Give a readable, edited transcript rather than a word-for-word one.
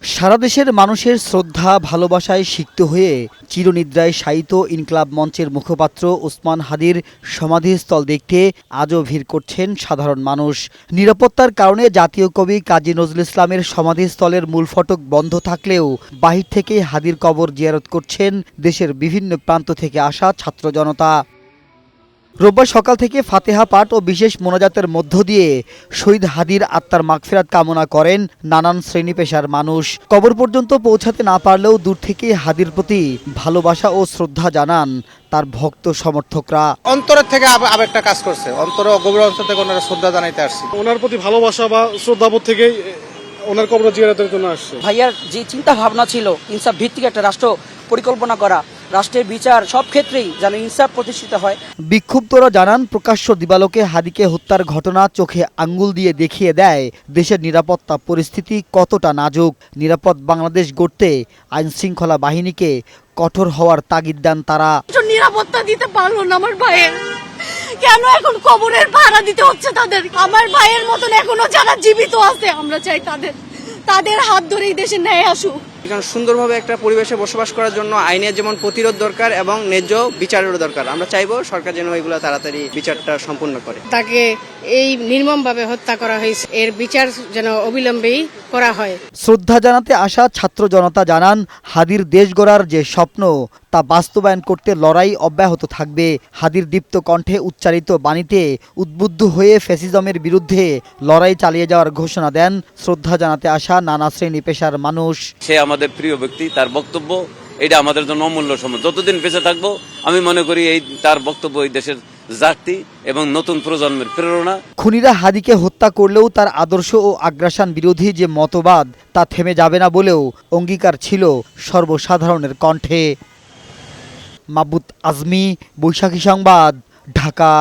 সারা দেশের মানুষের শ্রদ্ধা ভালোবাসায় সিক্ত হয়ে চিরনিদ্রায় শায়িত ইনকিলাব মঞ্চের মুখপাত্র ওসমান হাদীর সমাধিস্থল দেখতে আজও ভিড় করছেন সাধারণ মানুষ। নিরাপত্তার কারণে জাতীয় কবি কাজী নজরুল ইসলামের সমাধিস্থলের মূল ফটক বন্ধ থাকলেও বাহির থেকে হাদীর কবর জিয়ারত করছেন দেশের বিভিন্ন প্রান্ত থেকে আসা ছাত্র জনতা। রোববার সকাল থেকে ফাতেহা পাঠ ও বিশেষ মোনাজাতের মধ্য দিয়ে শহীদ হাদীর আত্মার মাগফিরাত কামনা করেন নানান শ্রেণী পেশার মানুষ। কবর পর্যন্ত পৌঁছাতে না পারলেও দূর থেকে হাদীর প্রতি ভালোবাসা ও শ্রদ্ধা জানান তার ভক্ত সমর্থকরা। অন্তরের থেকে আবেগটা কাজ করছে, গভীর অন্তর থেকে ওনারা শ্রদ্ধা জানাইতে আসছে। ওনার প্রতি ভালোবাসা বা শ্রদ্ধাবোধ থেকেই ওনার কবর জিয়ারতের জন্য আসছে। ভাইয়ার যে চিন্তা ভাবনা ছিল ইনসাফ ভিত্তিক একটা রাষ্ট্র পরিকল্পনা করা, রাষ্ট্রের বিচার সব ক্ষেত্রেই যেন ইনসাফ প্রতিষ্ঠিত হয়। বিক্ষুব্ধরা জানান প্রকাশ্য দিবালোকে হাদীকে হত্যার ঘটনা চোখে আঙ্গুল দিয়ে দেখিয়ে দেয় দেশের নিরাপত্তা পরিস্থিতি কতটা নাজুক। নিরাপদ বাংলাদেশ গড়তে আইন শৃঙ্খলা বাহিনীকে কঠোর হওয়ার তাগিদ দেন তারা। নিরাপত্তা দিতে পারলো না আমার ভাইয়ের, কেন এখন কবরের ভাড়া দিতে হচ্ছে তাদের? আমার ভাইয়ের মতন এখনো যারা জীবিত আছে আমরা চাই তাদের হাত ধরেই দেশে ন্যায় আসুক। এখানে সুন্দরভাবে একটা পরিবেশে বসবাস করার জন্য আইনের যেমন প্রতিরোধ দরকার এবং ন্যায্য বিচারেরও দরকার। আমরা চাইবো সরকার যেন এগুলো তাড়াতাড়ি বিচারটা সম্পূর্ণ করে। তাকে এই নির্মমভাবে হত্যা করা হয়েছে, এর বিচার যেন অবিলম্বেই করা হয়। শ্রদ্ধা জানাতে আসা ছাত্র জনতা জানান হাদীর দেশ গড়ার যে স্বপ্ন তা বাস্তবায়ন করতে লড়াই অব্যাহত থাকবে। হাদীর দীপ্ত কণ্ঠে উচ্চারিত বাণীতে উদ্বুদ্ধ হয়ে ফ্যাসিজমের বিরুদ্ধে লড়াই চালিয়ে যাওয়ার ঘোষণা দেন শ্রদ্ধা জানাতে আসা নানা শ্রেণী পেশার মানুষ। সে আমাদের প্রিয় ব্যক্তি, তার বক্তব্য এটা আমাদের জন্য অমূল্য সম্পদ। যতদিন বেঁচে থাকবো আমি মনে করি এই তার বক্তব্য এই দেশের জাতি এবং নতুন প্রজন্মের প্রেরণা। খুনিরা হাদীকে হত্যা করলেও তার আদর্শ ও আগ্রাসন বিরোধী যে মতবাদ তা থেমে যাবে না বলেও অঙ্গীকার ছিল সর্বসাধারণের কণ্ঠে। মাবুত আজমি, বৈশাখী সংবাদ, ঢাকা।